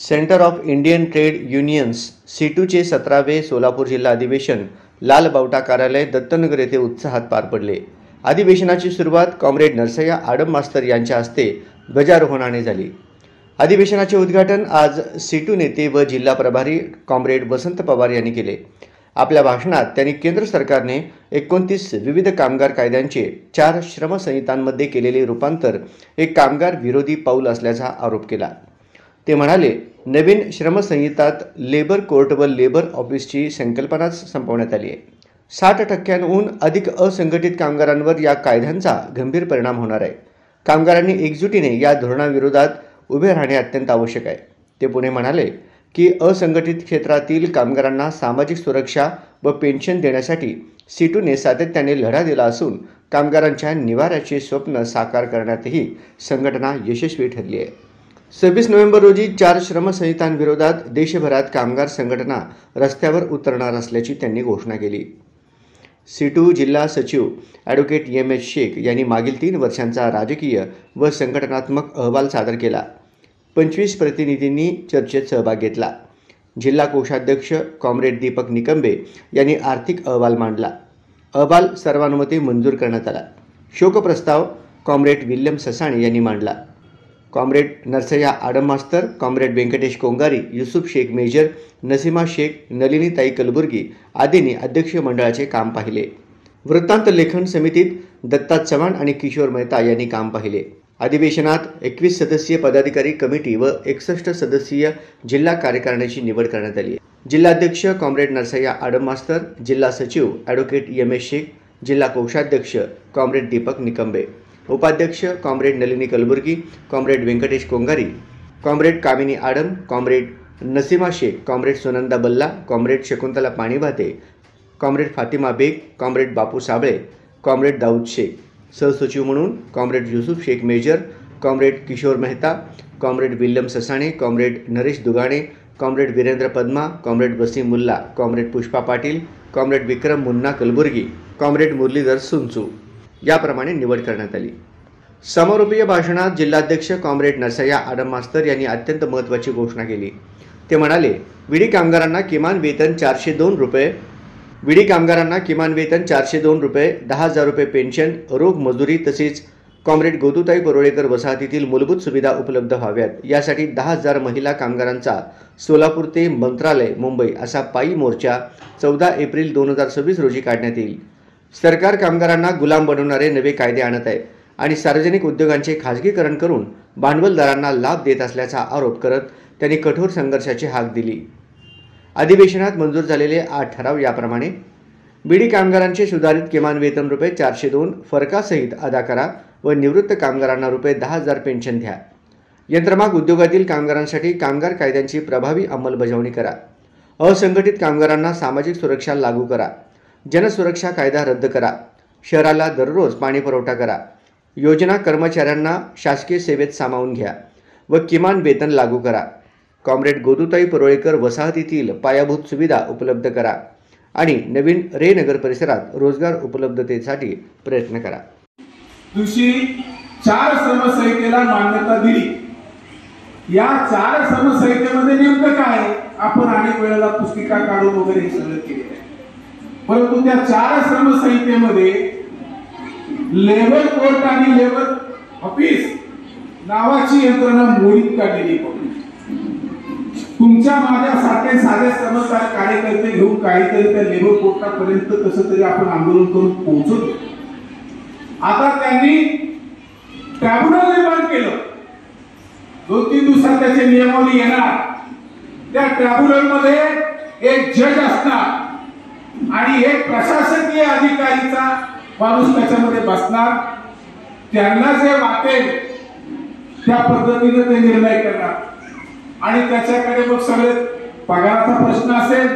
Centre of Indian trade unions C2चे 17वे सोलापूर जिल्हा अधिवेशन लाल बावटा कार्यालय दत्तनगर येथे उत्साहात पार पडले। अधिवेशनाची सुरुवात कॉम्रेड नरसय्या आडम मास्तर यांच्या हस्ते ध्वजारोहणाने झाली। अधिवेशनाचे उद्घाटन आज C2 नेते व जिल्हा प्रभारी कॉम्रेड वसंत पवार यांनी केले। आपल्या भाषणात त्यांनी केंद्र सरकारने 29 विविध कामगार कायद्यांचे 4 श्रमसंहितांमध्ये केलेले रूपांतर एक कामगार विरोधी पाऊल असल्याचा आरोप केला। ते म्हणाले, नवीन श्रमसंहितात लेबर कोर्ट व लेबर ऑफिसची संकल्पनाच संपवण्यात आली आहे। 60% अधिक असंघटित कामगारांवर या कायद्यांचा गंभीर परिणाम होणार आहे। कामगारांनी एकजुटीने या धोरणाविरोधात उभे राहणे अत्यंत आवश्यक आहे। ते पुढे म्हणाले की असंघटित क्षेत्रातील कामगारांना सामाजिक सुरक्षा व पेन्शन देण्यासाठी C2ने सातत्याने लढा दिला असून कामगारांच्या निवाऱ्याचे स्वप्न साकार करण्यातही संघटना यशस्वी ठरली आहे। 26 नोव्हेंबर रोजी 4 श्रमसंहितांविरोधात देशभरात कामगार संघटना रस्त्यावर उतरणार असल्याची त्यांनी घोषणा केली। C2 जिल्हा सचिव ॲडव्होकेट M.H. शेख यांनी मागील 3 वर्षांचा राजकीय व संघटनात्मक अहवाल सादर केला। 25 प्रतिनिधींनी चर्चेत सहभाग घेतला। जिल्हा कोषाध्यक्ष कॉम्रेड दीपक निकंबे यांनी आर्थिक अहवाल मांडला। अहवाल सर्वानुमते मंजूर करण्यात आला। शोकप्रस्ताव कॉम्रेड विल्यम ससाणे यांनी मांडला। कॉम्रेड नरसय्या आडम मास्तर, कॉम्रेड व्यंकटेश कोंगारी, युसुफ शेख मेजर, नसीमा शेख, नलिनीताई कलबुर्गी आदींनी अध्यक्ष मंडळाचे काम पाहिले। वृत्तांत लेखन समितीत दत्ता चव्हाण आणि किशोर मेहता यांनी काम पाहिले। अधिवेशनात 21 सदस्यीय पदाधिकारी कमिटी व 61 सदस्यीय जिल्हा कार्यकारिणीची निवड करण्यात आली आहे। जिल्हाध्यक्ष कॉम्रेड नरसय्या आडम मास्तर, जिल्हा सचिव ॲडव्होकेट M.H. शेख, जिल्हा कोषाध्यक्ष कॉम्रेड दीपक निकंबे, उपाध्यक्ष comrade Nalini Kalburgi, comrade Venkatesh Kongari, comrade Kamini Adam, comrade Nasima Shaikh, comrade Sunanda Balla, comrade Shakuntala Panibhate, comrade Fatima Beg, comrade Bapu Sable, comrade Daud Shaikh, सहसचिव म्हणून comrade Yusuf Shaikh major, comrade Kishore Mehta, comrade William Sasane, comrade Naresh Dugane, comrade Virendra Padma, comrade Wasim Mulla, comrade Pushpa Patil, comrade Vikram Munna Kalburgi, comrade Murlidhar Sunchu याप्रमाणे निवड करण्यात आली। समारोपीय भाषणात जिल्हाध्यक्ष कॉम्रेड नरसय्या आडम मास्तर यांनी अत्यंत महत्त्वाची घोषणा केली। ते म्हणाले, विडी कामगारांना किमान वेतन 402 रुपये, 10,000 रुपये पेन्शन, रोख मजुरी तसेच कॉम्रेड गोदूताई परोळेकर वसाहतीतील मूलभूत सुविधा उपलब्ध व्हाव्यात यासाठी 10,000 महिला कामगारांचा सोलापूर ते मंत्रालय मुंबई असा पायी मोर्चा 14 एप्रिल 2026 रोजी काढण्यात येईल। सरकार कामगारांना गुलाम बनवणारे नवे कायदे आणत आहे आणि सार्वजनिक उद्योगांचे खाजगीकरण करून भांडवलदारांना लाभ देत असल्याचा आरोप करत त्यांनी कठोर संघर्षाची हाक दिली। अधिवेशनात मंजूर झालेले 8 ठराव याप्रमाणे: बीडी कामगारांचे सुधारित किमान वेतन रुपये 402 फरकासहित अदा करा व निवृत्त कामगारांना रुपये 10,000 पेन्शन द्या। यंत्रमाग उद्योगातील कामगारांसाठी कामगार कायद्यांची प्रभावी अंमलबजावणी करा। असंघटित कामगारांना सामाजिक सुरक्षा लागू करा। जनसुरक्षा कायदा रद्द करा। शहराला दररोज पाणी पुरवठा करा। योजना कर्मचाऱ्यांना शासकीय सेवेत सामावून घ्या व किमान वेतन लागू करा। कॉम्रेड गोदूताई परोळेकर वसाहतीतील पायाभूत सुविधा उपलब्ध करा आणि नवीन रे नगर परिसरात रोजगार उपलब्धतेसाठी प्रयत्न करा। दिवशी 4 श्रमसंहितेला मान्यता दिली। या 4 श्रमसंहितेमध्ये नेमकं काय आपण अनेक वेळेला पुस्तिका काढून वगैरे सगळं केले, परंतु त्या 4 श्रमसंहितेमध्ये लेबर कोर्ट आणि लेबर ऑफिस नावाची यंत्रणा मोडीत काढलेली आहे। तुमच्या माझ्यासारखे साधे श्रमसार कार्यकर्ते घेऊन काहीतरी त्या लेबर कोर्टापर्यंत कसं तरी आपण आंदोलन करून पोहोचतो। आता त्यांनी ट्रायब्युनल निर्माण केलं। 2-3 दिवसात त्याचे नियमावली येणार। त्या ट्रायब्युनल मध्ये एक जज असणार आणि एक प्रशासकीय अधिकारीचा माणूस त्याच्यामध्ये बसणार। त्यांना जे वाटेल त्या पद्धतीने ते निर्णय करणार आणि त्याच्याकडे मग सगळे पगाराचा प्रश्न असेल,